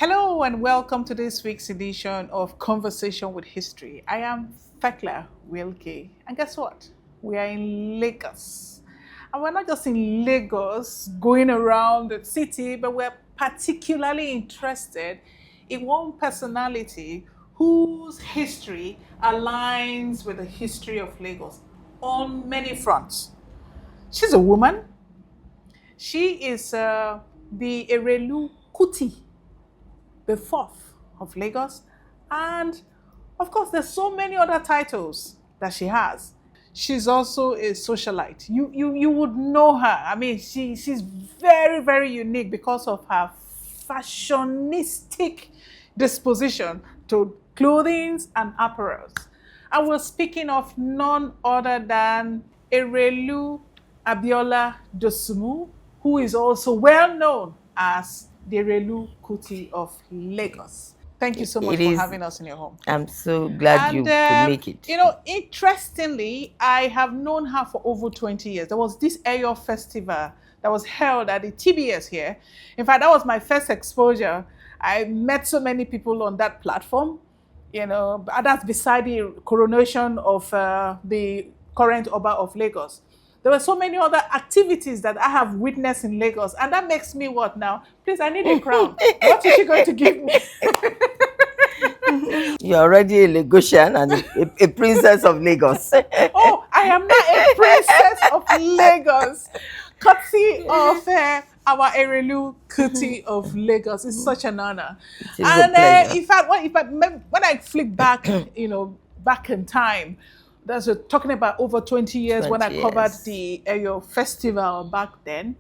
Hello and welcome to this week's edition of Conversation with History. I am WILKIE, and guess what? We are in Lagos. And we're not just in Lagos going around the city, but we're particularly interested in one personality whose history aligns with the history of Lagos on many fronts. She's a woman. She is the Erelu Kuti, the fourth of Lagos. And of course, there's so many other titles that she has. She's also a socialite. You would know her. I mean, she's very, very unique because of her fashionistic disposition to clothing and apparels. And we're speaking of none other than Erelu ABIOLA DOSUNMU, who is also well known as the Erelu Kuti of Lagos. Thank you so much for having us in your home. I'm so glad you could make it. You know, interestingly, I have known her for over 20 years. There was this Eyo festival that was held at the TBS here. In fact, that was my first exposure. I met so many people on that platform. You know, that's beside the coronation of the current Oba of Lagos. There were so many other activities that I have witnessed in Lagos. And that makes me what now? Please, I need a crown. What is she going to give me? You're already a Lagosian and a princess of Lagos. Oh, I am not a princess of Lagos. Courtesy of our Erelu Kuti of Lagos. It's such an honor. And in fact, when I flick back, you know, back in time, that's talking about over 20 years when I covered the Eyo festival back then.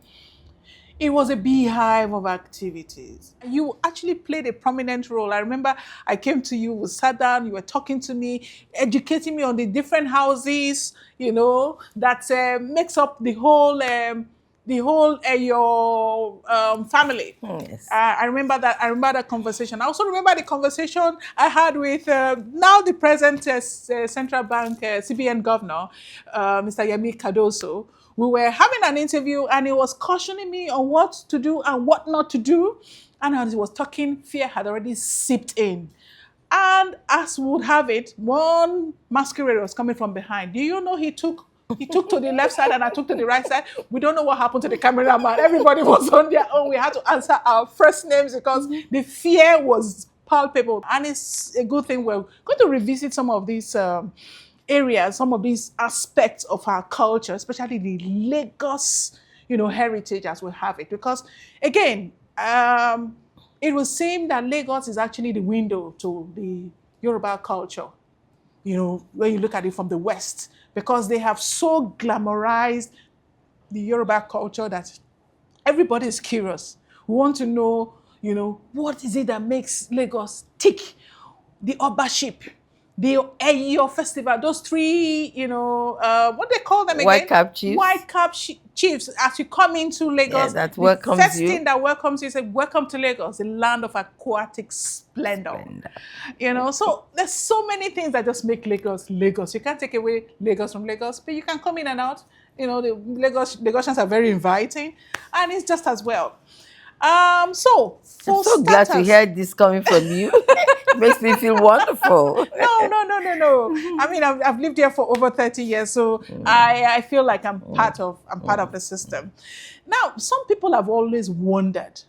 It was a beehive of activities. You actually played a prominent role. I remember I came to you, we sat down, you were talking to me, educating me on the different houses, you know, that makes up the whole Eyo family. Yes. I remember that. I remember that conversation. I also remember the conversation I had with now the present central bank CBN governor, Mr. Yemi Cardoso. We were having an interview and he was cautioning me on what to do and what not to do. And as he was talking, fear had already seeped in. And as would have it, one masquerade was coming from behind. Do you know he took to the left side and I took to the right side? We don't know what happened to the cameraman. Everybody was on their own. We had to answer our first names because the fear was palpable. And it's a good thing we're going to revisit some of these areas, some of these aspects of our culture, especially the Lagos, you know, heritage as we have it. Because again, it would seem that Lagos is actually the window to the Yoruba culture, you know, when you look at it from the West, because they have so glamorized the Yoruba culture that everybody is curious. We want to know, you know, what is it that makes Lagos tick? The Obaship, the Eyo festival, those three, you know, what they call them again? White cap chiefs. White cap chiefs. As you come into Lagos, that welcomes the first you. thing that welcomes you is welcome to Lagos, the land of aquatic splendor. You know, so there's so many things that just make Lagos Lagos. You can't take away Lagos from Lagos, but you can come in and out. You know, the Lagosians are very inviting, and it's just as well. I'm so glad to hear this coming from you. It makes me feel wonderful. No. I mean, I've lived here for over 30 years, so I feel like I'm part of the system. Now, some people have always wondered.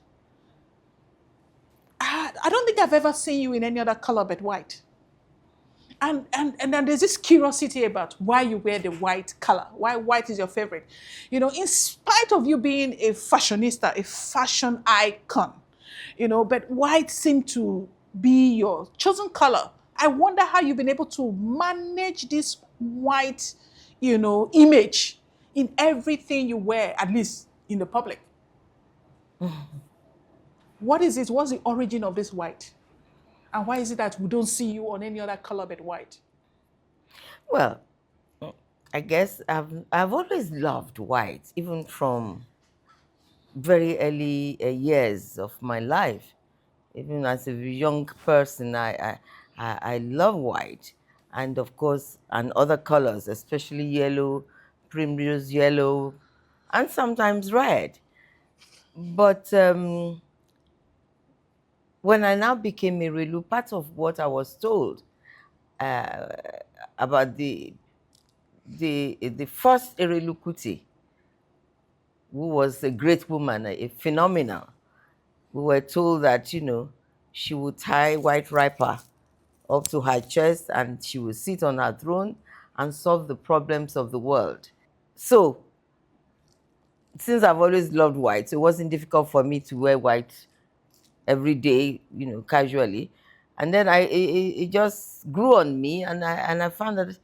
I don't think I've ever seen you in any other color but white. And then there's this curiosity about why you wear the white color, why white is your favorite. You know, in spite of you being a fashionista, a fashion icon, you know, but white seemed to be your chosen color. I wonder how you've been able to manage this white, you know, image in everything you wear, at least in the public. What is it? What's the origin of this white? And why is it that we don't see you on any other color but white? Well, I guess I've always loved white, even from very early years of my life. Even as a young person, I love white, and of course, and other colors, especially yellow, primrose yellow, and sometimes red. But when I now became Erelu, part of what I was told uh, about the first Erelu Kuti, who was a great woman, a phenomenal, we were told that, she would tie white wrapper up to her chest and she would sit on her throne and solve the problems of the world. So, since I've always loved white, it wasn't difficult for me to wear white every day, casually. And then it just grew on me, and I found that it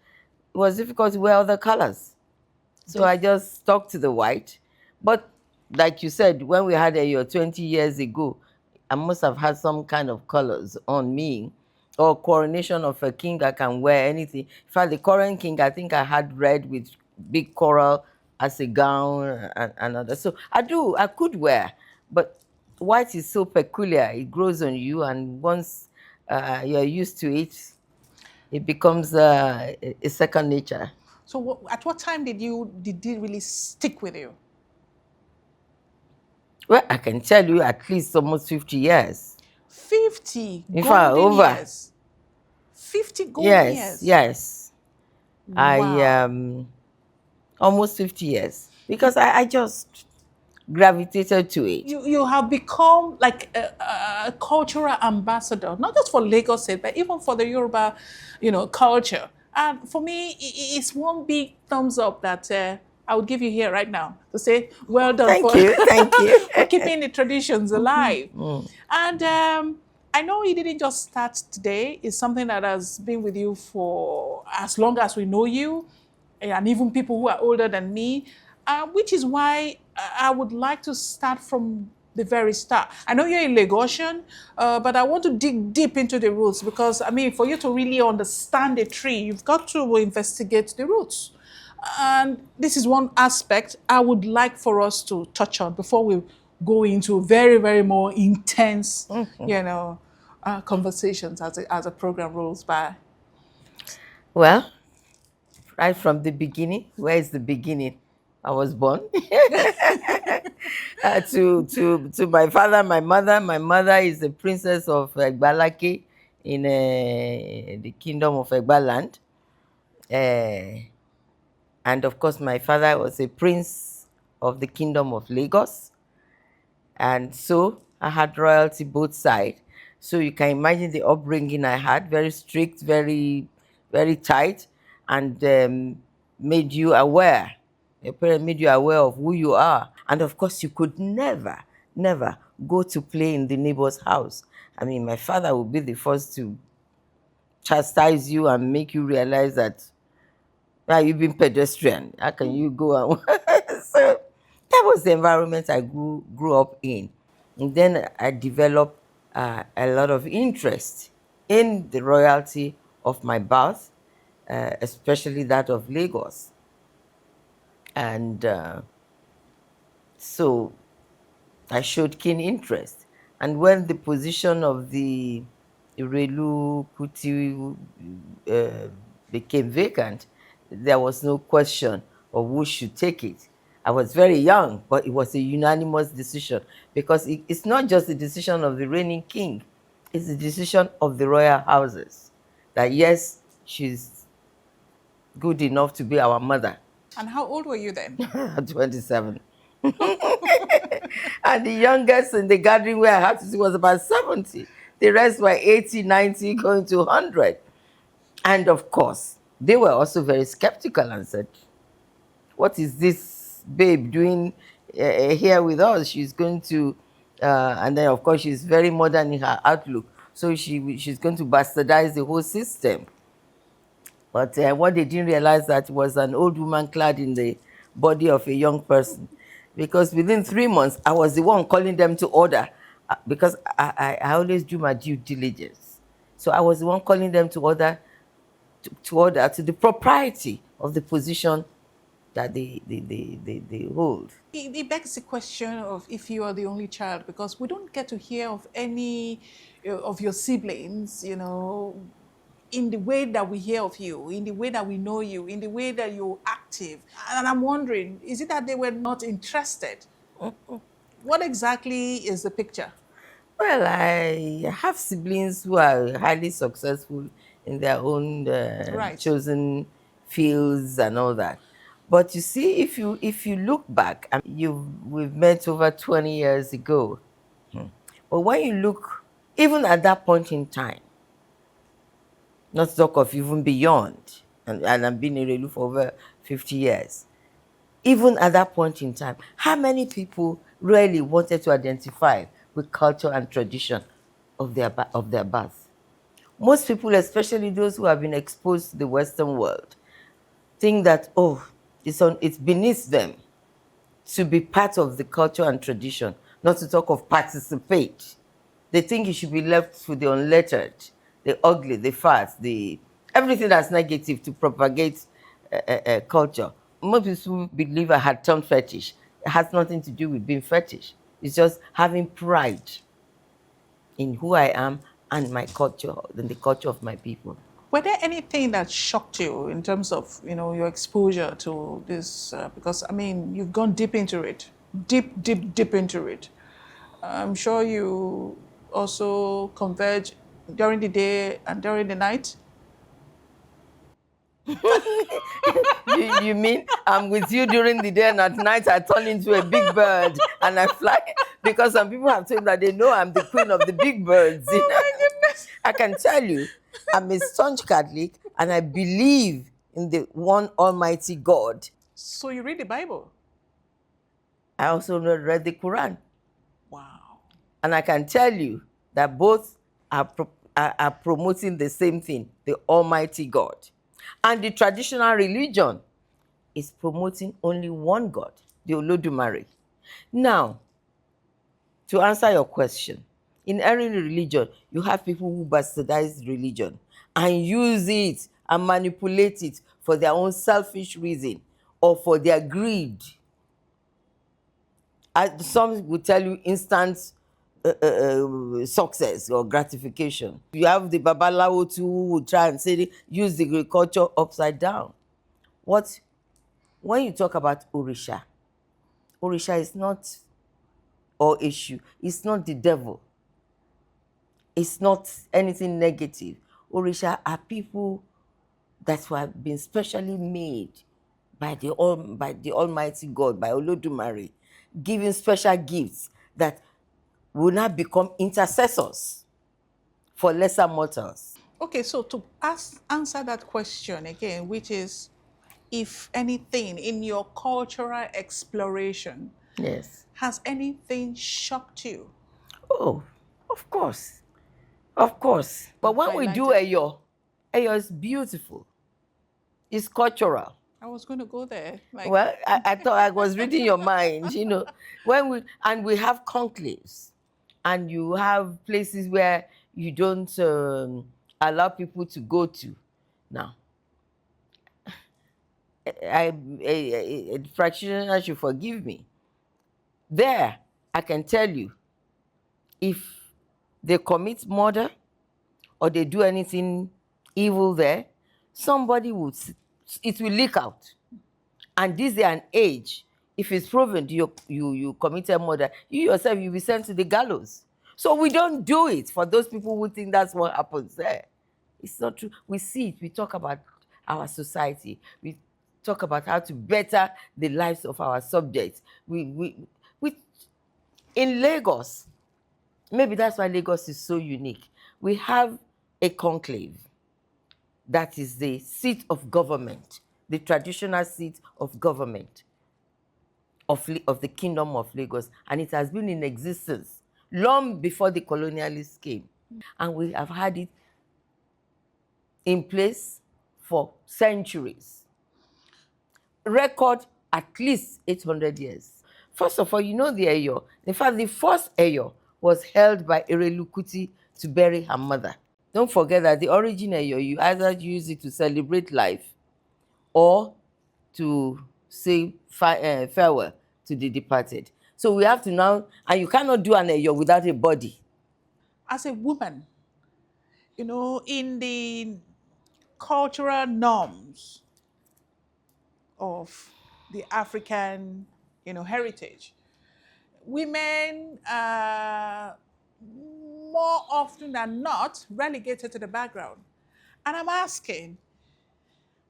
was difficult to wear other colors. So I just stuck to the white. But like you said, when we had your 20 years ago, I must have had some kind of colors on me. Or coronation of a king, I can wear anything. In fact, the current king, I think I had red with big coral as a gown and other. So I could wear. But white is so peculiar. It grows on you, and once you're used to it, it becomes a second nature. So at what time did it really stick with you? Well, I can tell you at least almost 50 years. 50 In fact, golden over. years. 50 golden Yes, years. yes. I Wow. almost 50 years. Because I just gravitated to it. You have become like a cultural ambassador, not just for Lagos State, but even for the Yoruba, culture. And for me, it's one big thumbs up that I would give you here right now to say, well done Thank for you, thank you. for keeping the traditions alive. Mm. And I know you didn't just start today. It's something that has been with you for as long as we know you, and even people who are older than me, which is why I would like to start from the very start. I know you're a Lagosian, but I want to dig deep into the roots because, I mean, for you to really understand a tree, you've got to investigate the roots. And this is one aspect I would like for us to touch on before we go into very, very more intense, conversations as a program rolls by. Well, right from the beginning, where is the beginning? I was born. To my father, my mother. My mother is the princess of Egbalake in the kingdom of Egbaland. Uh, and of course, my father was a prince of the kingdom of Lagos. And so I had royalty both sides. So you can imagine the upbringing I had, very strict, very, very tight, and made you aware. Your parents made you aware of who you are. And of course, you could never, never go to play in the neighbor's house. I mean, my father would be the first to chastise you and make you realize that, well, you've been pedestrian. How can you go and so that was the environment I grew up in. And then I developed a lot of interest in the royalty of my birth, especially that of Lagos. And so I showed keen interest. And when the position of the Erelu Kuti uh, became vacant, there was no question of who should take it. I was very young, but it was a unanimous decision because it's not just the decision of the reigning king, it's the decision of the royal houses that yes, she's good enough to be our mother. And how old were you then? 27. And the youngest in the gathering where I had to see was about 70. The rest were 80, 90, going to 100. And of course, they were also very skeptical and said, what is this babe doing here with us? She's going to, and then of course, she's very modern in her outlook. So she's going to bastardize the whole system. But what they didn't realize that was an old woman clad in the body of a young person. Because within 3 months, I was the one calling them to order because I always do my due diligence. So I was the one calling them to order, to order to the propriety of the position that they hold. It begs the question of if you are the only child, because we don't get to hear of any of your siblings, in the way that we hear of you, in the way that we know you, in the way that you're active. And I'm wondering, is it that they were not interested? What exactly is the picture? Well, I have siblings who are highly successful in their own Right. chosen fields and all that. But you see, if you look back, I mean, we've met over 20 years ago. Hmm. But when you look, even at that point in time, not to talk of even beyond, and I've been in Erelu for over 50 years, even at that point in time, how many people really wanted to identify with culture and tradition of their birth? Most people, especially those who have been exposed to the Western world, think that, oh, it's beneath them to be part of the culture and tradition, not to talk of participate. They think it should be left to the unlettered, the ugly, the fat, the everything that's negative to propagate culture. Most people believe I had turned fetish. It has nothing to do with being fetish. It's just having pride in who I am and my culture, and the culture of my people. Were there anything that shocked you in terms of, your exposure to this? Because, I mean, you've gone deep into it, deep, deep, deep into it. I'm sure you also converge during the day and during the night. You mean I'm with you during the day and at night I turn into a big bird and I fly? Because some people have told that they know I'm the queen of the big birds. Oh my goodness. I can tell you, I'm a staunch Catholic and I believe in the one Almighty God. So you read the Bible? I also read the Quran. Wow. And I can tell you that both are promoting the same thing, the Almighty God. And the traditional religion is promoting only one God, the Olodumare. Now, to answer your question, in every religion, you have people who bastardize religion and use it and manipulate it for their own selfish reason or for their greed. Some will tell you instant success or gratification. You have the Babalawo too who will try and say use the agriculture upside down. What when you talk about Orisha, Orisha is not or issue. It's not the devil. It's not anything negative. Orisha are people that have been specially made by the Almighty God, by Olodumare, giving special gifts that will now become intercessors for lesser mortals. Okay, so to answer that question again, which is, if anything in your cultural exploration, Yes. has anything shocked you? Oh, of course. Of course. But when we do Highlighted. Eyo is beautiful. It's cultural. I was going to go there. Like, Well, I thought I was reading your mind, when we have conclaves and you have places where you don't allow people to go to. Now, a practitioner should forgive me. There, I can tell you, if they commit murder or they do anything evil there, somebody will, it will leak out. And this day and age, if it's proven you committed murder, you yourself you'll be sent to the gallows. So we don't do it for those people who think that's what happens there. It's not true. We see it. We talk about our society. We talk about how to better the lives of our subjects. We in Lagos, maybe that's why Lagos is so unique. We have a conclave that is the seat of government, the traditional seat of government of the Kingdom of Lagos, and it has been in existence long before the colonialists came. And we have had it in place for centuries. Record at least 800 years. First of all, you know the Eyo. In fact, the first Eyo was held by Erelu Kuti to bury her mother. Don't forget that the origin Eyo, you either use it to celebrate life or to say farewell to the departed. So we have to now, and you cannot do an Eyo without a body. as a woman, in the cultural norms of the African, heritage, women are more often than not relegated to the background. And I'm asking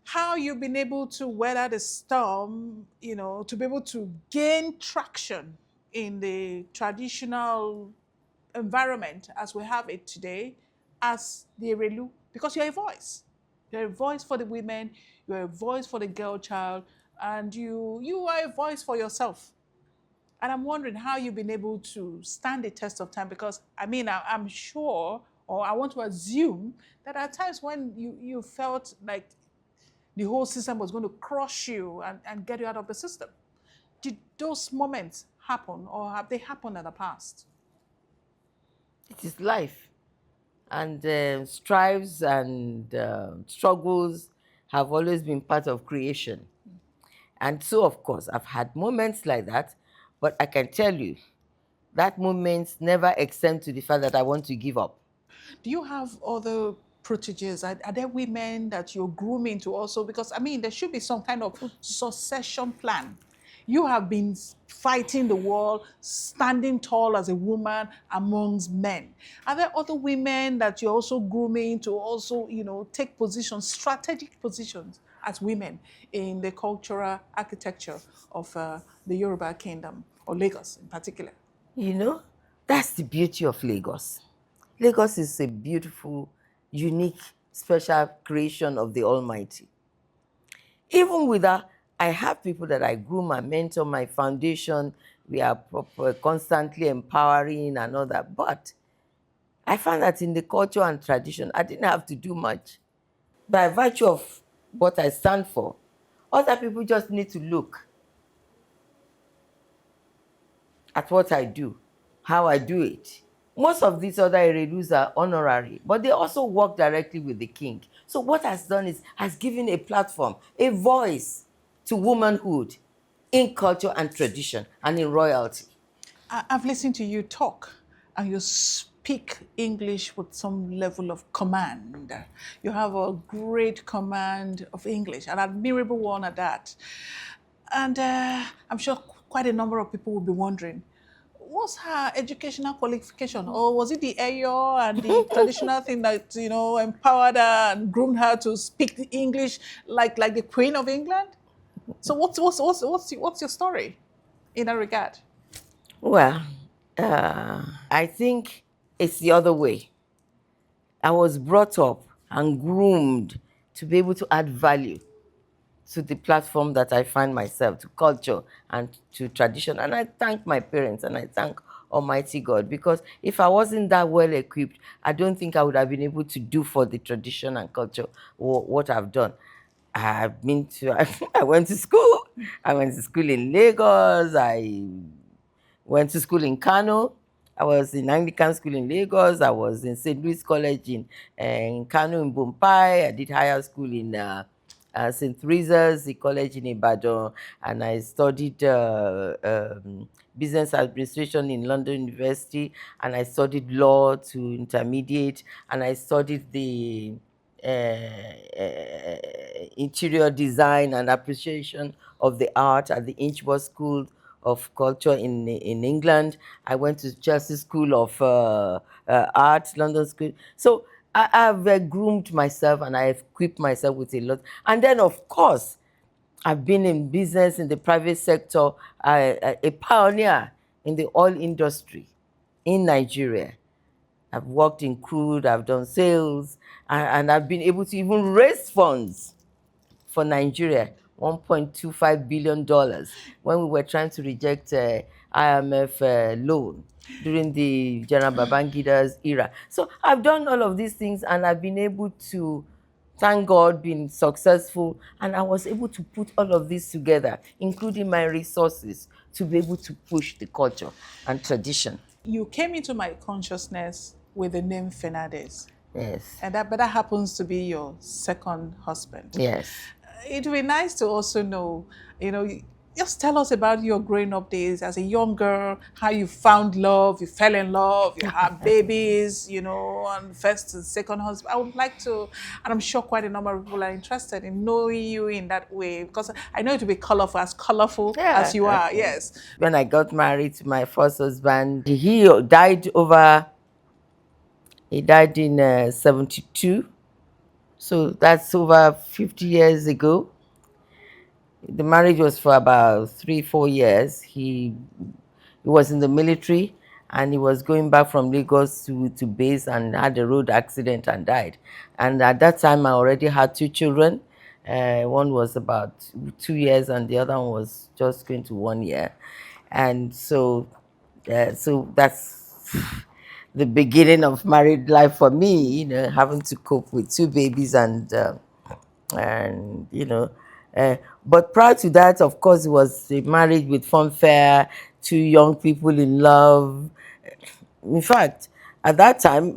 how you've been able to weather the storm, to be able to gain traction in the traditional environment as we have it today as the Erelu, because you're a voice. You're a voice for the women, you're a voice for the girl child, and you are a voice for yourself. And I'm wondering how you've been able to stand the test of time because I'm sure, or I want to assume that at times when you felt like the whole system was going to crush you and get you out of the system. Did those moments happen or have they happened in the past? It is life. And strives and struggles have always been part of creation. And so, of course, I've had moments like that, but I can tell you that moments never extend to the fact that I want to give up. Do you have other proteges? Are there women that you're grooming to also? Because there should be some kind of succession plan. You have been fighting the war, standing tall as a woman amongst men. Are there other women that you're also grooming to also, take positions, strategic positions as women in the cultural architecture of the Yoruba kingdom or Lagos in particular? You know, that's the beauty of Lagos. Lagos is a beautiful, unique, special creation of the Almighty. Even with that, I have people that I groom and mentor, my foundation. We are constantly empowering and all that. But I found that in the culture and tradition, I didn't have to do much. By virtue of what I stand for, other people just need to look at what I do, how I do it. Most of these other Erelus are honorary, but they also work directly with the king. So what has done is has given a platform, a voice to womanhood in culture and tradition and in royalty. I've listened to you talk and you speak English with some level of command. You have a great command of English, an admirable one at that. And I'm sure quite a number of people will be wondering, what's her educational qualification? Or was it the Ayo and the traditional thing that, empowered her and groomed her to speak the English like the Queen of England? So what's your story in that regard? Well, I think it's the other way. I was brought up and groomed to be able to add value to the platform that I find myself, to culture and to tradition. And I thank my parents and I thank Almighty God, because if I wasn't that well equipped, I don't think I would have been able to do for the tradition and culture what I've done. I've been to, I went to school. I went to school in Lagos. I went to school in Kano. I was in Anglican school in Lagos. I was in St. Louis College in Kano, in Bompai. I did higher school in St. Teresa's, the college in Ibadan, and I studied business administration in London University, and I studied law to intermediate, and I studied the interior design and appreciation of the art at the Inchworth School of Culture in England. I went to Chelsea School of Art, London School. So I've groomed myself and I've equipped myself with a lot. And then, of course, I've been in business in the private sector, a pioneer in the oil industry in Nigeria. I've worked in crude, I've done sales, and I've been able to even raise funds for Nigeria, $1.25 billion, when we were trying to reject IMF loan during the General Babangida's era. So I've done all of these things and I've been able to, thank God, been successful. And I was able to put all of this together, including my resources, to be able to push the culture and tradition. You came into my consciousness with the name Fernandez. Yes. And that happens to be your second husband. Yes. It would be nice to also know, just tell us about your growing up days as a young girl, how you found love, you fell in love, you had babies, and first and second husband. I would like to, and I'm sure quite a number of people are interested in knowing you in that way, because I know it will be colorful Yeah. as you are, yes. When I got married to my first husband, he died over He died in 72. So that's over 50 years ago. The marriage was for about 3, 4 years. He was in the military, and he was going back from Lagos to base and had a road accident and died. And at that time, I already had 2 children. One was about 2 years, and the other one was just going to 1 year. And so that's the beginning of married life for me. Having to cope with 2 babies and uh, but prior to that, of course, it was a marriage with fanfare, 2 young people in love. In fact, at that time,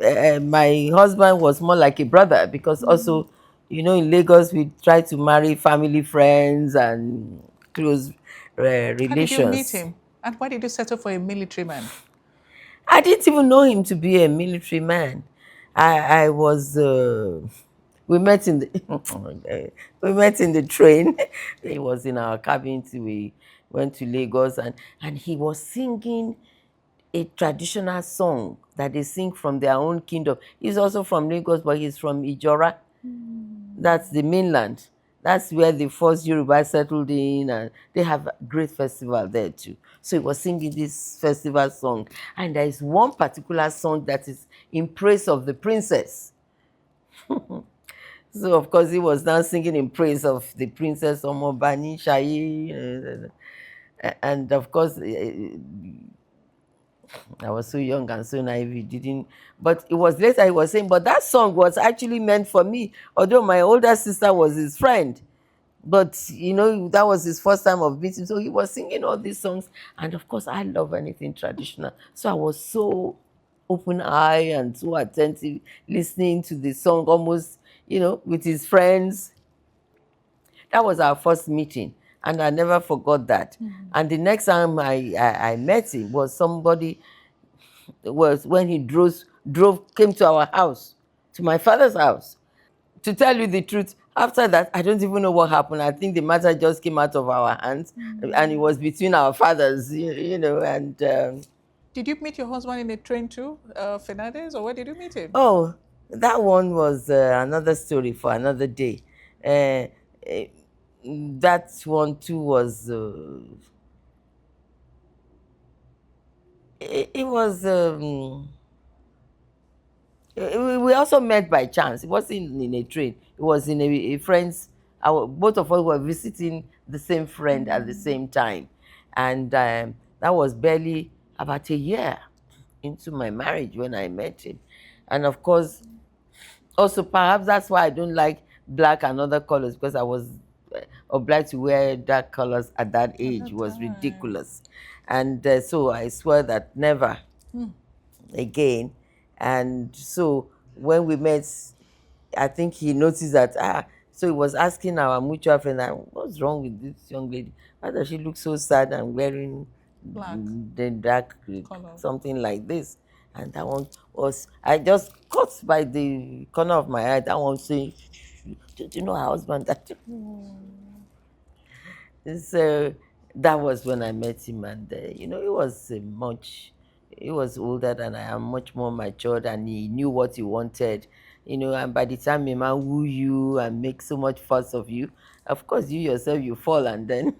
my husband was more like a brother, because also, in Lagos, we try to marry family friends and close How did you meet relations. him? And why did you settle for a military man? I didn't even know him to be a military man. I was we met in the we met in the train. He was in our cabin till we went to Lagos, and he was singing a traditional song that they sing from their own kingdom. He's also from Lagos, but he's from Ijora. That's the mainland. That's where the first Yoruba settled in, and they have a great festival there too. So he was singing this festival song, and there is one particular song that is in praise of the princess. So of course he was now singing in praise of the princess Omobani Shayi, and of course I was so young and so naive, he didn't. But it was later he was saying, but that song was actually meant for me, although my older sister was his friend. But that was his first time of meeting, so he was singing all these songs. And of course, I love anything traditional, so I was so open eye and so attentive, listening to the song almost, with his friends. That was our first meeting, and I never forgot that. And the next time I met him was somebody was when he drove came to our house, to my father's house. To tell you the truth, after that, I don't even know what happened. I think the matter just came out of our hands, and it was between our fathers, and Did you meet your husband in a train too, Fernandez, or where did you meet him? oh, that one was another story for another day. Uh, eh, that one too was it was. We also met by chance. It wasn't in a train. It was in a friend's. Both of us were visiting the same friend at the same time, and that was barely about a year into my marriage when I met him. And of course, also perhaps that's why I don't like black and other colors, because I was obliged to wear dark colors at that At age. It that was time. ridiculous, and so I swear that never again. And so when we met, I think he noticed that so he was asking our mutual friend, what's wrong with this young lady? Why does she look so sad and wearing Black the dark color. something like this? And that one was, I just caught by the corner of my eye. That one saying, do you know her husband? That so that was when I met him, and he was older than I am, much more matured, and he knew what he wanted. And by the time a man woo you and make so much fuss of you, of course you yourself you fall, and then.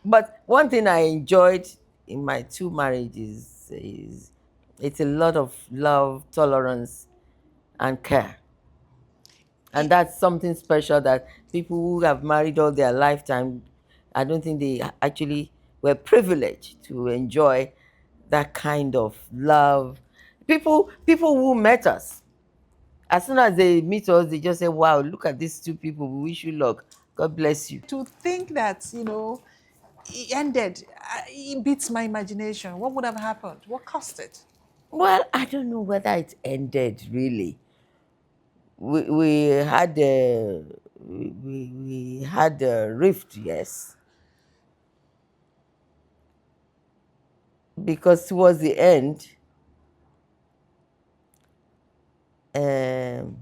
But one thing I enjoyed in my 2 marriages is it's a lot of love, tolerance, and care. And that's something special that people who have married all their lifetime, I don't think they actually were privileged to enjoy that kind of love. People who met us, as soon as they meet us, they just say, wow, look at these 2 people, we wish you luck, God bless you. To think that, it ended, it beats my imagination. What would have happened? What caused it? Well, I don't know whether it ended really. We had we had a rift, yes, because towards the end, um,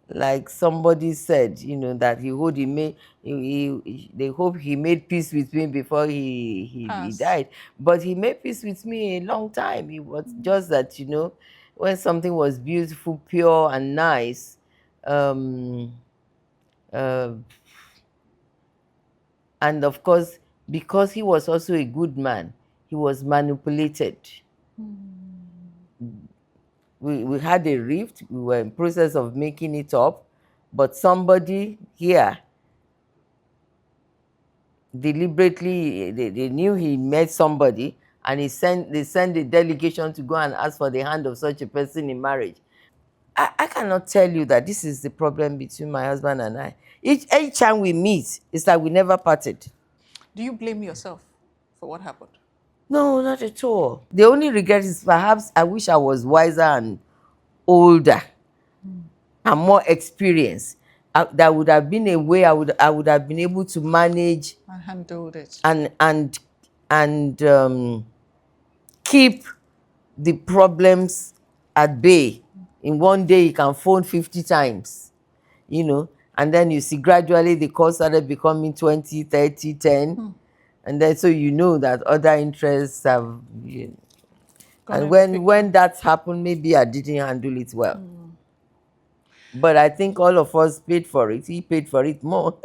like somebody said, that they hope he made peace with me before he Pass. died. But he made peace with me a long time. It was just that, when something was beautiful, pure, and nice, um, uh, and of course, because he was also a good man, he was manipulated. We had a rift. We were in process of making it up, but somebody here deliberately, they knew he met somebody, and they sent a delegation to go and ask for the hand of such a person in marriage. I cannot tell you that this is the problem between my husband and I. Each time we meet, it's like we never parted. Do you blame yourself for what happened? No, not at all. The only regret is perhaps I wish I was wiser and older and more experienced. That would have been a way I would have been able to manage I handled it. and keep the problems at bay. In one day, you can phone 50 times, you know, and then you see gradually the calls started becoming 20, 30, 10. And then so you know that other interests have, Gone and in the picture. when that happened, maybe I didn't handle it well. But I think all of us paid for it. He paid for it more.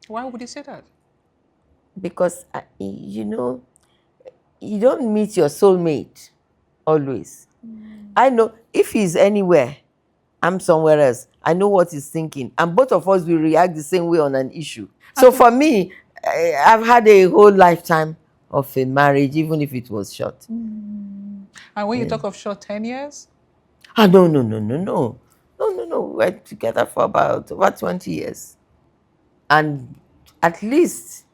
Why would you say that? Because, you know, you don't meet your soulmate always. I know if he's anywhere, I'm somewhere else. I know what he's thinking. And both of us will react the same way on an issue. So for me, I've had a whole lifetime of a marriage, even if it was short. And when you talk of short 10 years, Ah, no, no, no, no, no. No, no, no. We were together for about over 20 years. And at least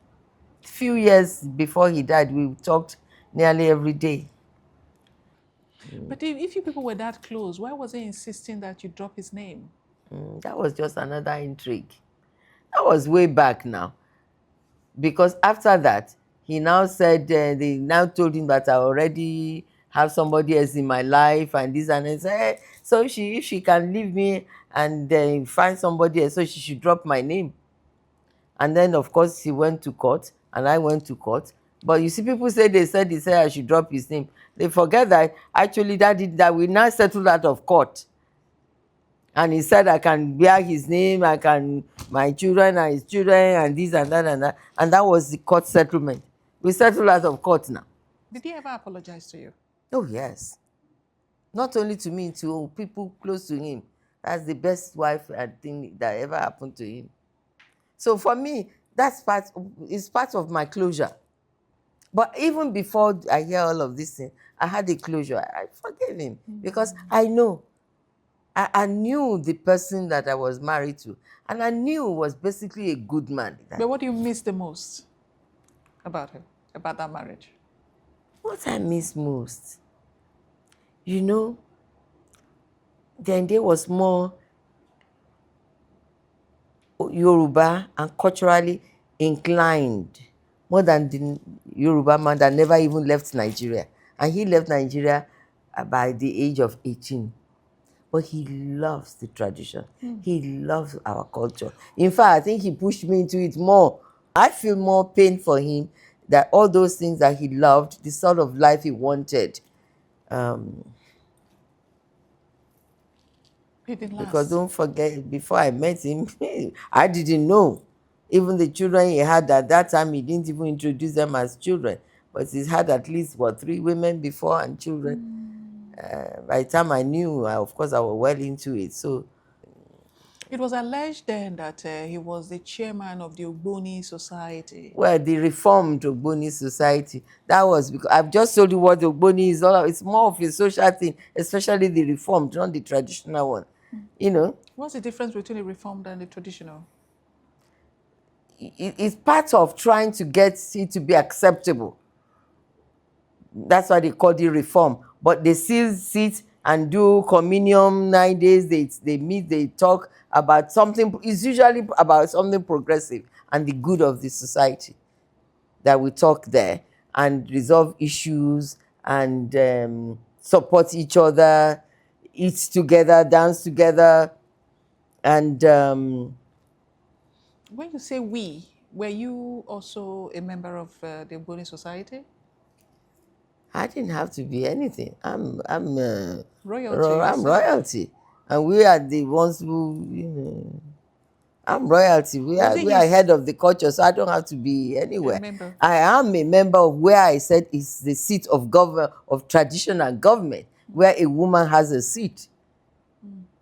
few years before he died, we talked nearly every day. but if you people were that close, why was he insisting that you drop his name? That was just another intrigue. That was way back now. Because after that, he now said, they now told him that I already have somebody else in my life and this and that. Said, so if she can leave me and find somebody else, so she should drop my name. And then, of course, he went to court and I went to court. But you see, people say they said I should drop his name. They forget that actually that we now settled out of court. And he said I can bear his name, my children and his children and this and that and that. And that was the court settlement. We settled out of court now. Did he ever apologize to you? Oh, yes. Not only to me, to people close to him. That's the best wife I think that ever happened to him. So for me, is part of my closure. But even before I hear all of this thing, I had a closure. I forgave him because I know. I knew the person that I was married to, and I knew was basically a good man. But what do you miss the most about him, about that marriage? What I miss most, you know, then there was more Yoruba and culturally inclined, more than the Yoruba man that never even left Nigeria. And he left Nigeria by the age of 18. But he loves the tradition. He loves our culture. In fact, I think he pushed me into it more. I feel more pain for him that all those things that he loved, the sort of life he wanted, He didn't because last. don't forget, before I met him, I didn't know. Even the children he had at that time, he didn't even introduce them as children. But he's had at least, 3 women before and children. By the time I knew, of course, I was well into it. So It was alleged then that he was the chairman of the Ogboni Society. well, the reformed Ogboni society, that was because I've just told you what the Ogboni is all about. It's more of a social thing, especially the reformed, not the traditional one. You know, What's the difference between the reformed and the traditional? it's part of trying to get it to be acceptable. That's why they call it reform. But they still sit and do communion 9 days. They meet, they talk about something. It's usually about something progressive and the good of the society that we talk there and resolve issues and support each other, eat together, dance together. And When you say we, were you also a member of the Ogboni Society? I didn't have to be anything. Royalty, you I'm said. royalty, and we are the ones who, I'm royalty. Was it We are his head of the culture, so I don't have to be anywhere. member? I am a member of where I said is the seat of government, of traditional government, where a woman has a seat.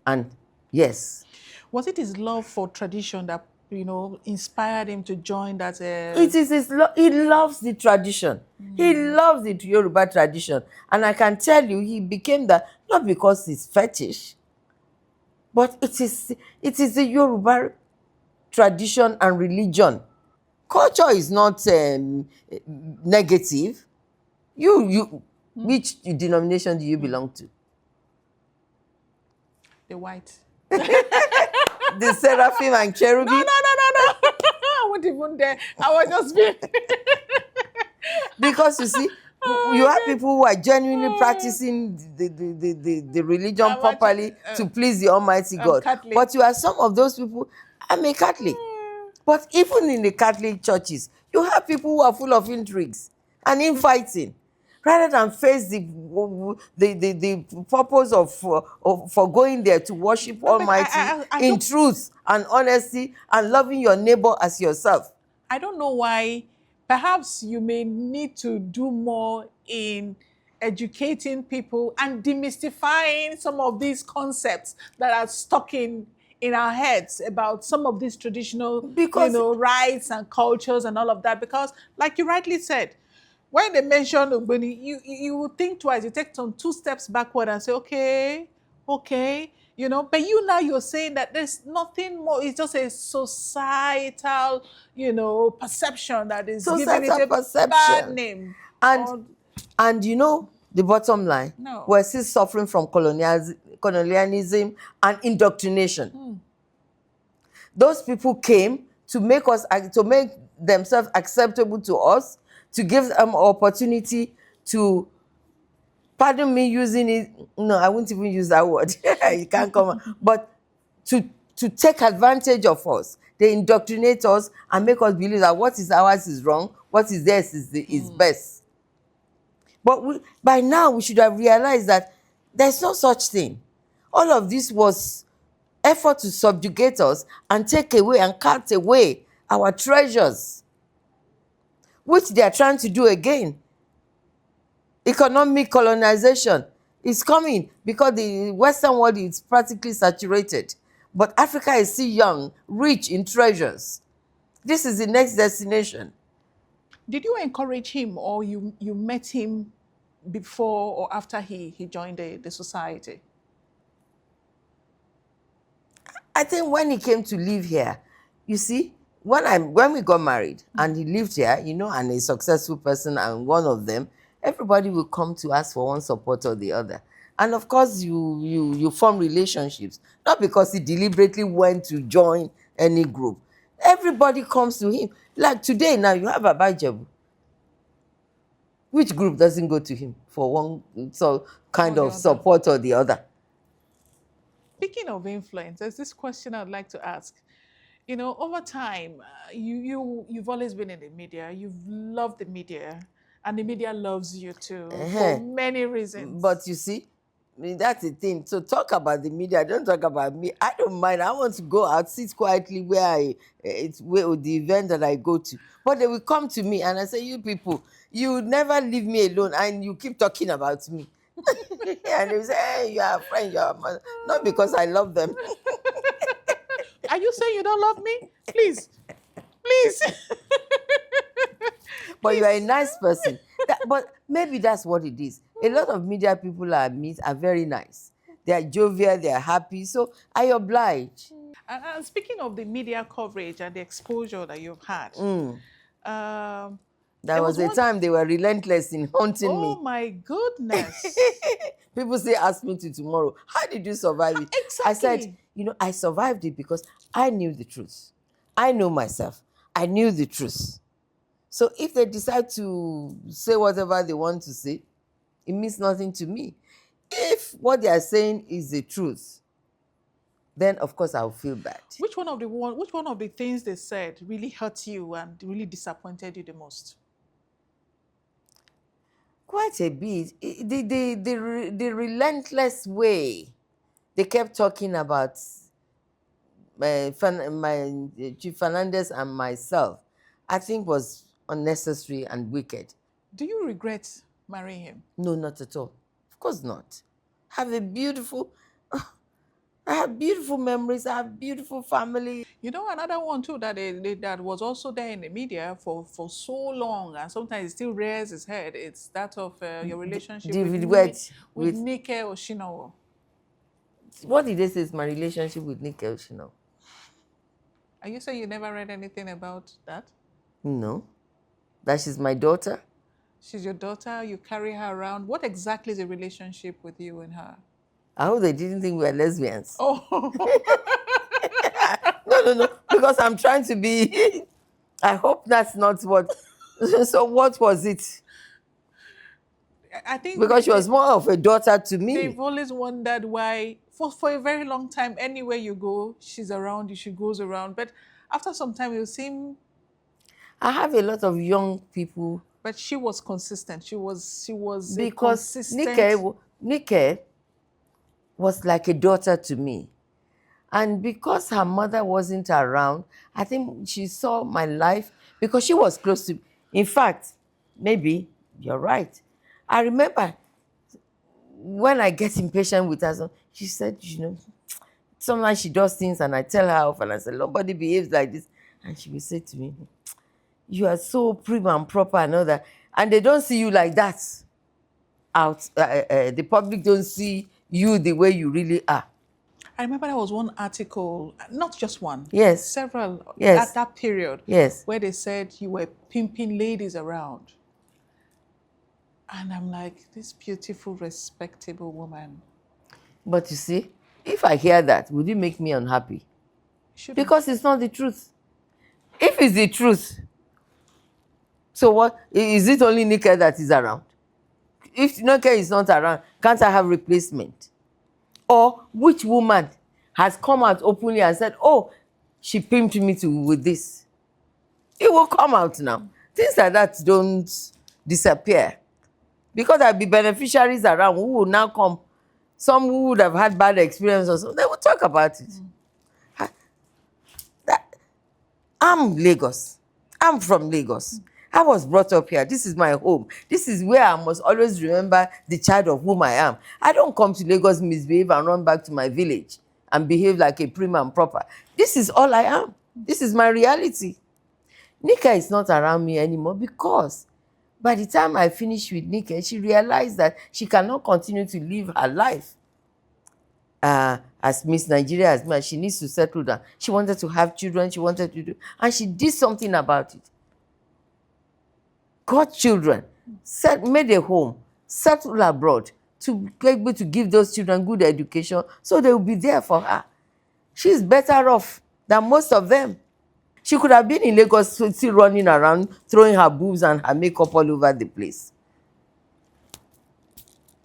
And yes, Was it his love for tradition that, inspired him to join that? it is he loves the tradition. He loves the Yoruba tradition. And I can tell you, he became that not because it's fetish, but it is the Yoruba tradition and religion. Culture is not negative. Which denomination do you belong to? The white. The Seraphim and Cherubim? No. I won't even dare. I was just being. Because you see, you have people who are genuinely practicing the religion I'm properly actually, to please the Almighty God. Catholic. But you are some of those people. I'm a Catholic. But even in the Catholic churches, you have people who are full of intrigues and infighting. Rather than face the purpose of for going there to worship But Almighty I in don't. truth and honesty and loving your neighbor as yourself. I don't know why. Perhaps you may need to do more in educating people and demystifying some of these concepts that are stuck in our heads about some of these traditional, Because rights and cultures and all of that. Because, like you rightly said, when they mention Ogboni, you will think twice. You take some two steps backward and say, okay. But you're saying that there's nothing more. It's just a societal, perception that is giving it societal a bad perception. name. And Or the bottom line, no. we're still suffering from colonialism and indoctrination. Those people came to make themselves acceptable to us, to give them opportunity to, pardon me using it, no, I won't even use that word. You can't come, but to take advantage of us. They indoctrinate us and make us believe that what is ours is wrong, what is theirs is best. But by now, we should have realized that there's no such thing. All of this was effort to subjugate us and take away and cut away our treasures, which they are trying to do again. Economic colonization is coming because the Western world is practically saturated. But Africa is still young, rich in treasures. This is the next destination. Did you encourage him, or you met him before or after he joined the society? I think when he came to live here, you see, when we got married and he lived here, and a successful person and one of them, everybody will come to ask for one support or the other. And of course, you form relationships, not because he deliberately went to join any group. Everybody comes to him. Like today now, you have Abajebu. Which group doesn't go to him for one kind Or the of other. support or the other? Speaking of influence, there's this question I'd like to ask. Over time, you've always been in the media. You've loved the media, and the media loves you too for many reasons. But you see, that's the thing. So talk about the media. Don't talk about me. I don't mind. I want to go out, sit quietly where the event that I go to. But they will come to me and I say, you people, you never leave me alone and you keep talking about me. And they say, hey, you are a friend, you are a mother. Not because I love them. Are you saying you don't love me? Please. But you are a nice person. But maybe that's what it is. A lot of media people I meet are very nice. They are jovial, they are happy. So I oblige. And speaking of the media coverage and the exposure that you've had, There was a one- time they were relentless in haunting me. Oh my goodness. People say, ask me to tomorrow, how did you survive it? I said, Exactly. I survived it because I knew the truth. I know myself. I knew the truth. So if they decide to say whatever they want to say, it means nothing to me. If what they are saying is the truth, then of course I'll feel bad. Which one of the things they said really hurt you and really disappointed you the most? Quite a bit. The relentless way they kept talking about Chief Fernandez and myself, I think was unnecessary and wicked. Do you regret marrying him? No, not at all. Of course not. Have a beautiful, I have beautiful memories. I have beautiful family. You know, another one too that that was also there in the media for so long, and sometimes it still rears its head. It's that of your relationship with David Wet with with Nike Oshinowo. what did they say is my relationship with Nick Elshino? Are you saying you never read anything about that? No, that she's my daughter. She's your daughter. You carry her around. What exactly is the relationship with you and her? I hope they didn't think we were lesbians. Oh, No, because I'm trying to be. I hope that's not what. So what was it? I think Because she was more of a daughter to me. they've always wondered why, for a very long time, anywhere you go, she's around you, she goes around. But after some time, you seem, I have a lot of young people but she was consistent. She was a because consistent. Nike was like a daughter to me. And because her mother wasn't around, I think she saw my life because she was close to. In fact, maybe you're right. I remember when I get impatient with her, she said, sometimes she does things and I tell her off and I say, nobody behaves like this. And she will say to me, you are so prim and proper and all that. And they don't see you like that out. The public don't see you the way you really are. I remember there was one article, not just one, Yes. several Yes. at that period, Yes. where they said you were pimping ladies around. And I'm like, this beautiful, respectable woman. But you see, if I hear that, would it make me unhappy? Shouldn't. Because it's not the truth. If it's the truth, so what? Is it only Nika that is around? If Nika is not around, can't I have replacement? Or which woman has come out openly and said, oh, she pimped me with this? It will come out now. Things like that don't disappear. Because there'll be beneficiaries around who will now come. Some who would have had bad experience or so, they will talk about it. I'm Lagos. I'm from Lagos. I was brought up here. This is my home. This is where I must always remember the child of whom I am. I don't come to Lagos, misbehave, and run back to my village and behave like a prim and proper. This is all I am. This is my reality. Nika is not around me anymore because by the time I finished with Nika, she realized that she cannot continue to live her life as Miss Nigeria, as much. She needs to settle down. She wanted to have children. She wanted to do, and she did something about it. Got children, made a home, settled abroad to be able to give those children good education so they will be there for her. She's better off than most of them. She could have been in Lagos still running around, throwing her boobs and her makeup all over the place.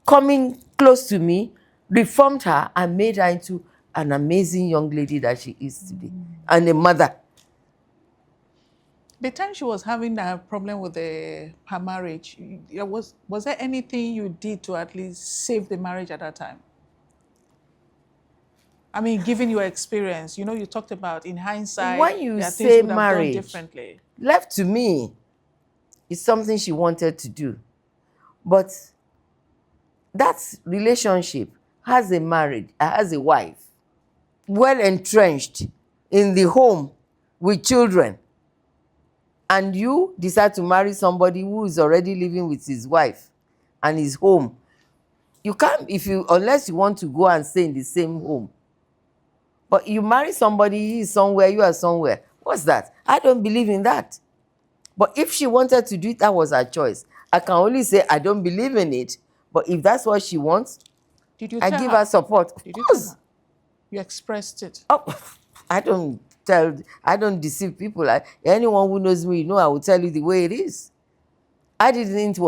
Coming close to me, reformed her and made her into an amazing young lady that she is today, and a mother. The time she was having a problem with her marriage, was there anything you did to at least save the marriage at that time? I mean, given your experience, you talked about in hindsight, When you there are say things you would have done marriage, differently. left to me, it's something she wanted to do. But that relationship has a wife, well entrenched in the home with children, and you decide to marry somebody who is already living with his wife and his home. You can't, unless you want to go and stay in the same home. But you marry somebody, he is somewhere, you are somewhere. What's that? I don't believe in that. But if she wanted to do it, that was her choice. I can only say I don't believe in it. But if that's what she wants, Did you I tell give her? her support. Of Did you course. tell her? You expressed it. Oh, I don't deceive people. Anyone who knows me, I will tell you the way it is. I didn't think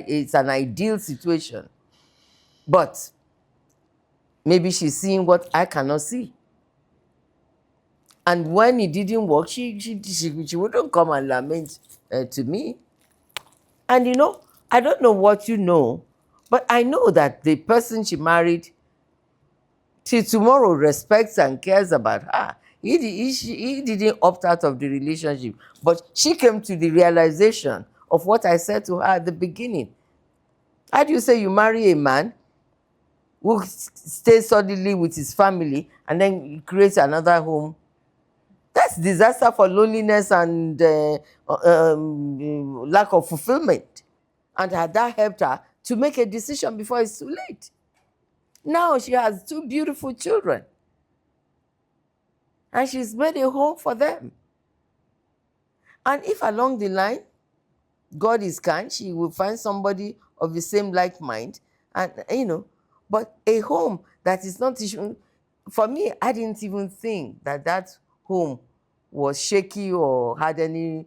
it's an ideal situation. But maybe she's seeing what I cannot see. And when it didn't work, she wouldn't come and lament to me. And I don't know what you know, but I know that the person she married till tomorrow respects and cares about her. He didn't opt out of the relationship, but she came to the realization of what I said to her at the beginning. How do you say you marry a man who stays suddenly with his family and then creates another home? That's disaster for loneliness and lack of fulfillment. And had that helped her to make a decision before it's too late? Now she has two beautiful children and she's made a home for them. And if along the line, God is kind, she will find somebody of the same like mind, and but a home that is not for me, I didn't even think that that home was shaky or had any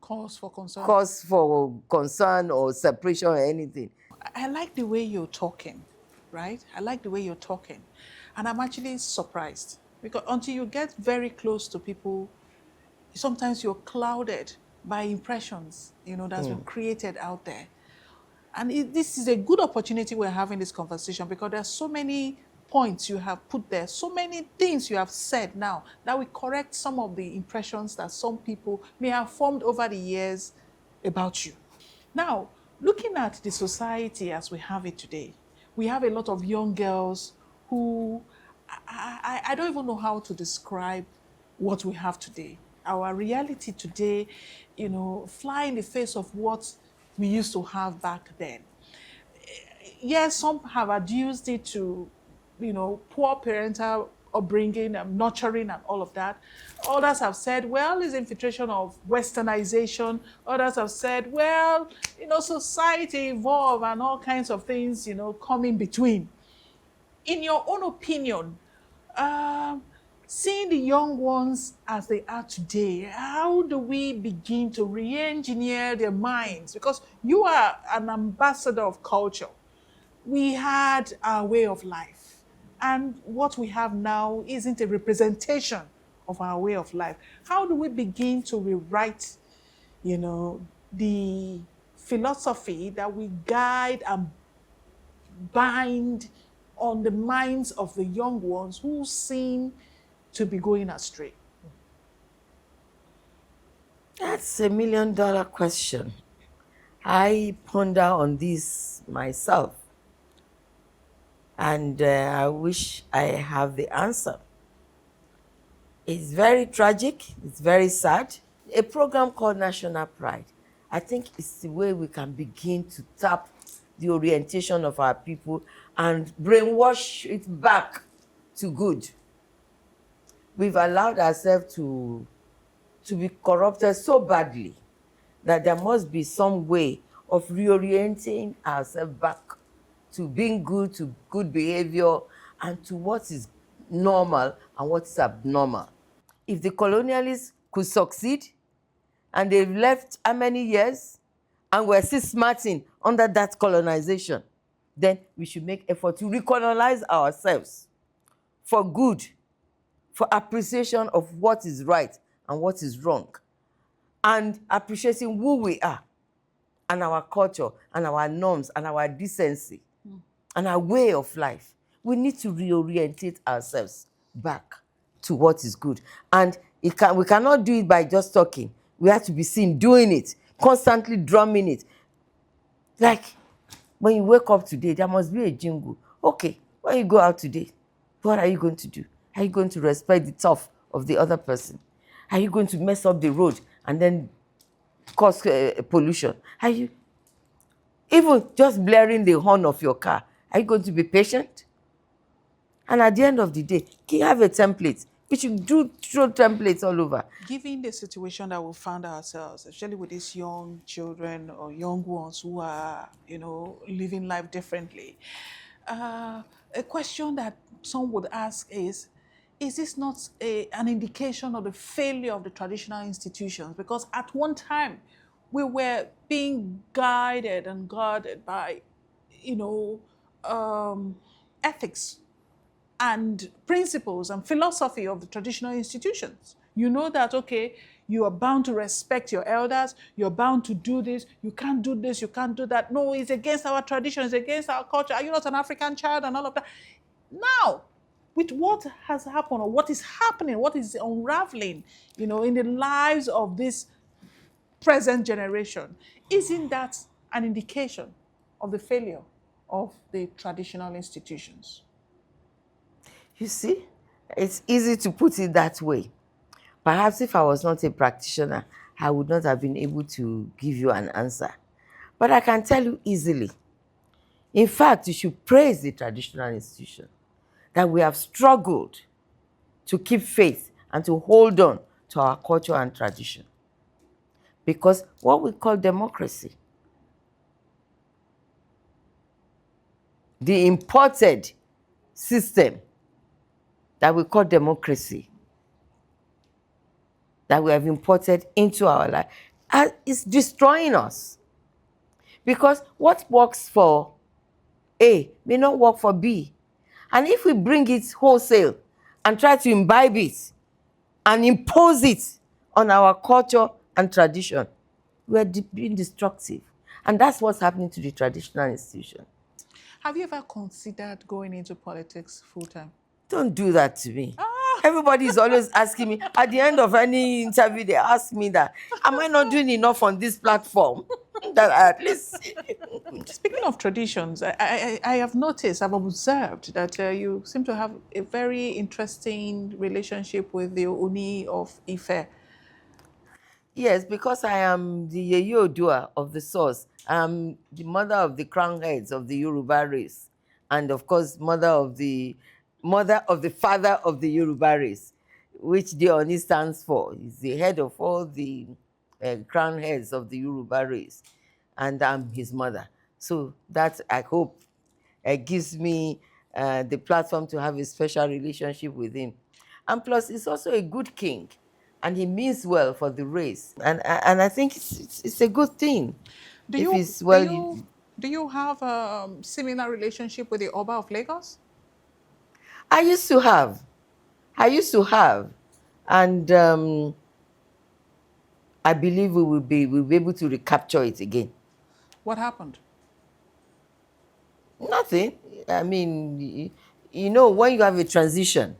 Cause for concern. cause for concern or separation or anything. I like the way you're talking, right? I like the way you're talking. And I'm actually surprised because until you get very close to people, sometimes you're clouded by impressions, that's been created out there. And this is a good opportunity we're having this conversation because there's so many points you have put there, so many things you have said now that we correct some of the impressions that some people may have formed over the years about you. Now, looking at the society as we have it today, we have a lot of young girls who I don't even know how to describe what we have today. Our reality today, fly in the face of what we used to have back then. Yes, some have adduced it to, poor parental upbringing and nurturing and all of that. Others have said, well, it's infiltration of westernization. Others have said, well, society evolved and all kinds of things, come in between. In your own opinion, seeing the young ones as they are today, how do we begin to re-engineer their minds? Because you are an ambassador of culture. We had our way of life, and what we have now isn't a representation of our way of life. How do we begin to rewrite, the philosophy that we guide and bind on the minds of the young ones who seem to be going astray? That's $1 million question. I ponder on this myself, and I wish I have the answer. It's very tragic, it's very sad. A program called National Pride, I think it's the way we can begin to tap the orientation of our people and brainwash it back to good. We've allowed ourselves to be corrupted so badly that there must be some way of reorienting ourselves back to being good, to good behavior, and to what is normal and what is abnormal. If the colonialists could succeed, and they've left how many years, and we're still smarting under that colonization, then we should make effort to recolonize ourselves for good, for appreciation of what is right and what is wrong, and appreciating who we are and our culture and our norms and our decency and our way of life. We need to reorientate ourselves back to what is good. And we cannot do it by just talking. We have to be seen doing it, constantly drumming it. Like when you wake up today, there must be a jingle. Okay, when you go out today, what are you going to do? Are you going to respect the turf of the other person? Are you going to mess up the road and then cause pollution? Are you even just blaring the horn of your car? Are you going to be patient? And at the end of the day, can you have a template? We should throw templates all over. Given the situation that we found ourselves, especially with these young children or young ones who are, living life differently, a question that some would ask is this not an indication of the failure of the traditional institutions? Because at one time, we were being guided and guarded by, ethics and principles and philosophy of the traditional institutions. You know that, okay, You are bound to respect your elders. You're bound to do this. You can't do this. You can't do that. No, it's against our tradition. It's against our culture. Are you not an African child and all of that? Now, with what has happened or what is happening, what is unraveling, in the lives of this present generation, isn't that an indication of the failure of the traditional institutions? You see, it's easy to put it that way. Perhaps if I was not a practitioner, I would not have been able to give you an answer. But I can tell you easily. In fact, you should praise the traditional institution that we have struggled to keep faith and to hold on to our culture and tradition. Because what we call democracy, the imported system that we call democracy, that we have imported into our life, is destroying us. Because what works for A may not work for B. And if we bring it wholesale and try to imbibe it and impose it on our culture and tradition, we're being destructive. And that's what's happening to the traditional institution. Have you ever considered going into politics full time? Don't do that to me. Everybody is always asking me, at the end of any interview, they ask me that, am I not doing enough on this platform? That at least... Speaking of traditions, I have noticed, I've observed that you seem to have a very interesting relationship with the Oni of Ife. Yes, because I am the Yeye Odua of the source. I'm the mother of the crown heads of the Yoruba race. And of course, mother of the father of the Yoruba race, which the Oni stands for. He's the head of all the crown heads of the Yoruba race. And I'm his mother. So that, I hope, gives me the platform to have a special relationship with him. And plus, he's also a good king. And he means well for the race. And I think it's a good thing. Do you have a similar relationship with the Oba of Lagos? I used to have. And I believe we'll be able to recapture it again. What happened? Nothing. I mean, when you have a transition,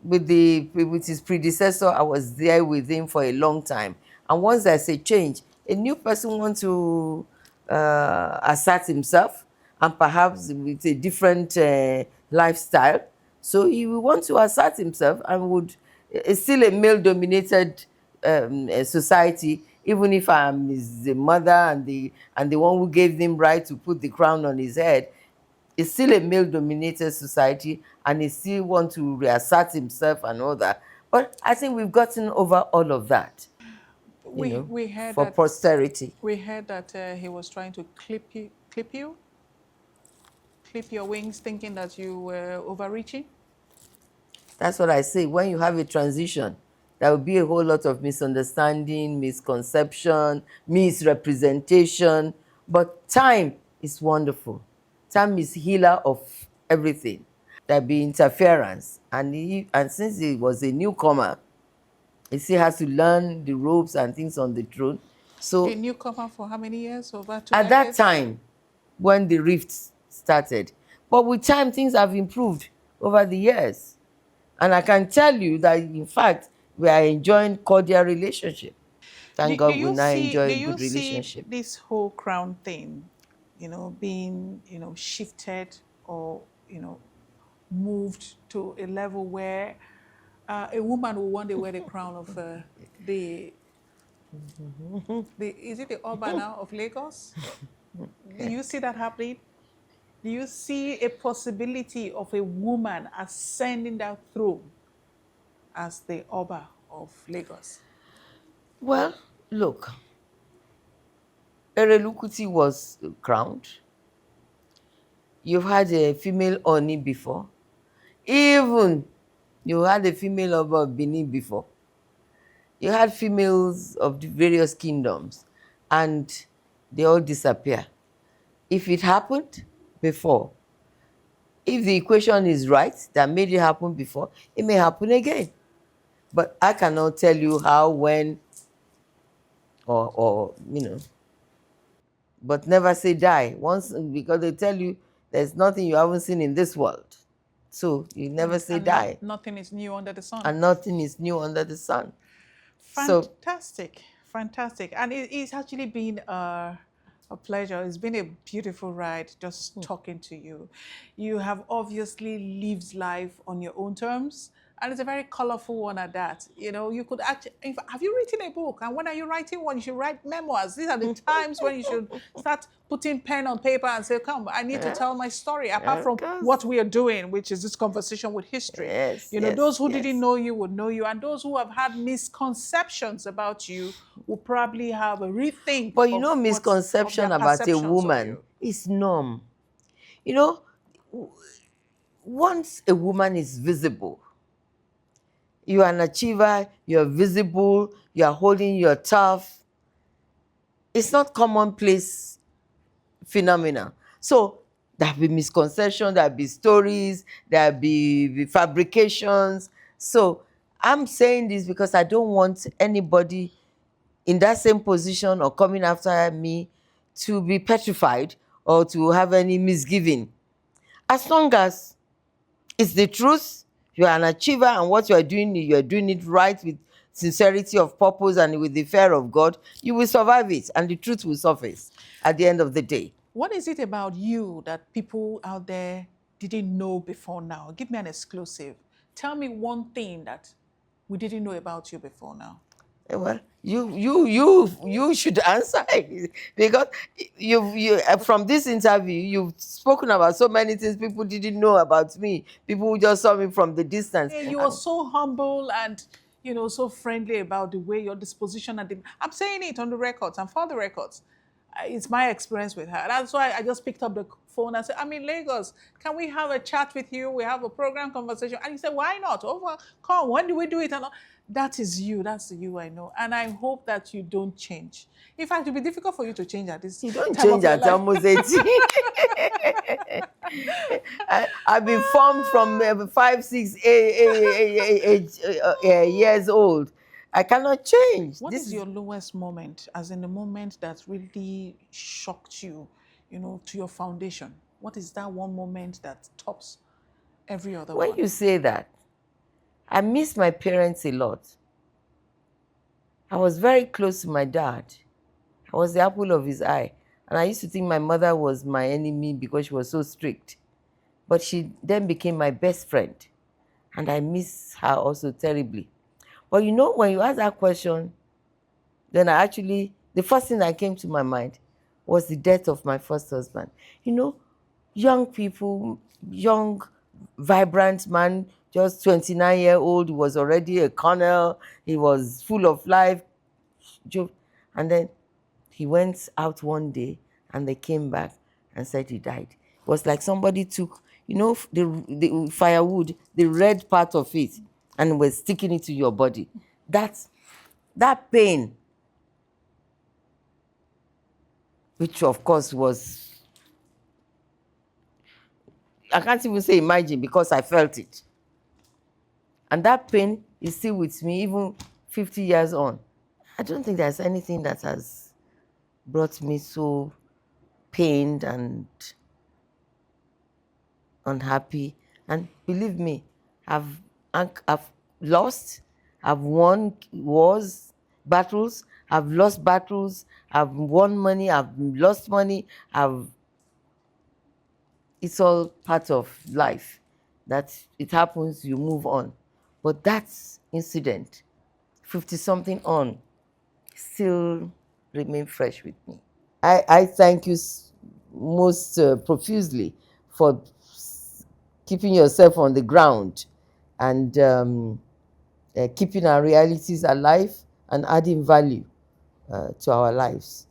with his predecessor, I was there with him for a long time. And once there's a change, a new person wants to assert himself, and perhaps with a different lifestyle. So he will want to assert himself, and it's still a male-dominated society, even if I'm the mother and the one who gave him right to put the crown on his head. It's still a male-dominated society, and he still wants to reassert himself and all that. But I think we've gotten over all of that. We heard for that, posterity. We heard that he was trying to clip your wings, thinking that you were overreaching. That's what I say. When you have a transition, there will be a whole lot of misunderstanding, misconception, misrepresentation. But time is wonderful. Time is healer of everything. There'll be interference. And since he was a newcomer, he still has to learn the ropes and things on the throne. So a newcomer for how many years? Over 2 at that time, when the rift started. But with time, things have improved over the years. And I can tell you that, in fact, we are enjoying cordial relationship. Thank God we now enjoy a good relationship. See this whole crown thing, being, shifted or, moved to a level where a woman will one day wear the crown of is it the Oba now of Lagos? Do you see that happening? Do you see a possibility of a woman ascending that throne as the Oba of Lagos? Well, look, Erelu Kuti was crowned. You've had a female Oni before. Even you had a female Oba of Benin before. You had females of the various kingdoms, and they all disappear. If it happened before, if the equation is right that made it happen before, it may happen again. But I cannot tell you how, when, or but never say die. Once, because they tell you there's nothing you haven't seen in this world. So you never say die. Nothing is new under the sun. And nothing is new under the sun. So Fantastic, fantastic. And it's actually been a pleasure. It's been a beautiful ride just talking to you. You have obviously lived life on your own terms. And it's a very colorful one at that. You know, you could actually, have you written a book? And when are you writing one? You should write memoirs. These are the times when you should start putting pen on paper and say, come, I need to tell my story, apart from what we are doing, which is this conversation with history. Yes, you know, those who didn't know you would know you, and those who have had misconceptions about you will probably have a rethink. But you know, misconception about a woman is norm. You know, once a woman is visible, you are an achiever, you're visible, you're holding your turf. It's not commonplace phenomena. So there'll be misconceptions, there'll be stories, there'll be fabrications. So I'm saying this because I don't want anybody in that same position or coming after me to be petrified or to have any misgiving. As long as it's the truth, you are an achiever, and what you are doing it right with sincerity of purpose and with the fear of God, you will survive it, and the truth will surface at the end of the day. What is it about you that people out there didn't know before now? Give me an exclusive. Tell me one thing that we didn't know about you before now. Well, you should answer because you from this interview you've spoken about so many things people didn't know about me. People who just saw me from the distance. Yeah, you are so humble and so friendly about the way your disposition and I'm saying it on the records and for the records. It's my experience with her. That's why I just picked up the phone and said, I'm in Lagos. Can we have a chat with you? We have a program conversation. And he said, why not? Come, when do we do it? And that is you. That's the you I know. And I hope that you don't change. In fact, it will be difficult for you to change at this You don't change at almost 18. I've been formed from 5, 6 years old. I cannot change. What is your lowest moment, as in the moment that really shocked you, to your foundation? What is that one moment that tops every other one? When you say that, I miss my parents a lot. I was very close to my dad. I was the apple of his eye. And I used to think my mother was my enemy because she was so strict. But she then became my best friend. And I miss her also terribly. But when you ask that question, then the first thing that came to my mind was the death of my first husband. Young people, young, vibrant man, just 29-year-old, he was already a colonel, he was full of life. And then he went out one day and they came back and said he died. It was like somebody took, the firewood, the red part of it, and was sticking it to your body. That pain, which of course was, I can't even say imagine because I felt it. And that pain is still with me even 50 years on. I don't think there's anything that has brought me so pained and unhappy. And believe me, I've lost, I've won wars, battles, I've lost battles, I've won money, I've lost money, it's all part of life. That it happens, you move on. But that incident, 50-something on, still remain fresh with me. I thank you most profusely for keeping yourself on the ground and keeping our realities alive and adding value to our lives.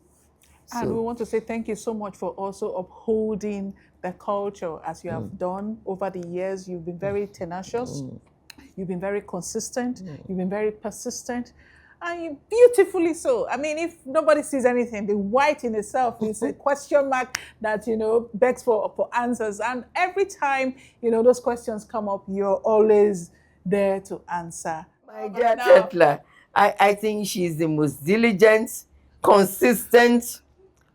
And we want to say thank you so much for also upholding the culture as you have done over the years. You've been very tenacious. You've been very consistent. You've been very persistent. And beautifully so. I mean, if nobody sees anything, the white in itself is a question mark that, begs for answers. And every time, those questions come up, you're always there to answer My dear Now, Tetla, I think she's the most diligent, consistent,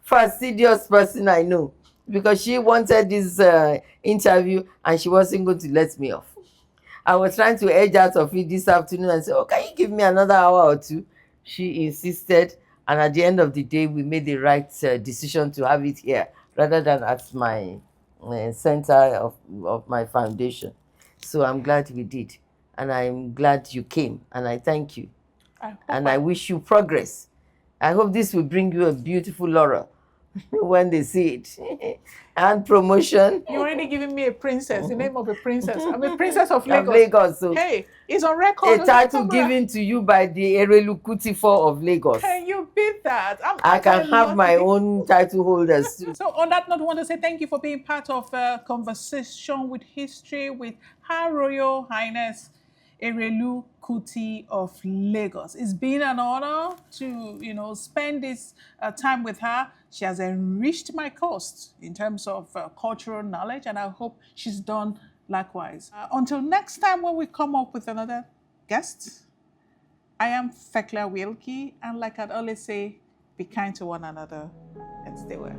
fastidious person I know, because she wanted this interview and she wasn't going to let me off. I was trying to edge out of it this afternoon and say, oh, can you give me another hour or two? She insisted, and at the end of the day, we made the right decision to have it here rather than at my center of my foundation. So I'm glad we did. And I'm glad you came, and I thank you. And I wish you progress. I hope this will bring you a beautiful laurel when they see it. And promotion. you're already giving me a princess, the name of a princess. I'm a princess of Of Lagos. Lagos. So Hey, it's on record. a title given to you by the Erelu Kuti of Lagos. Can you beat that? I can have my own title holders too. So on that note, I want to say thank you for being part of Conversation with History with Her Royal Highness Erelu Kuti of Lagos. It's been an honor to, spend this time with her. She has enriched my course in terms of cultural knowledge, and I hope she's done likewise. Until next time when we come up with another guest, I am Thekla Wilkie, and like I'd always say, be kind to one another and stay well.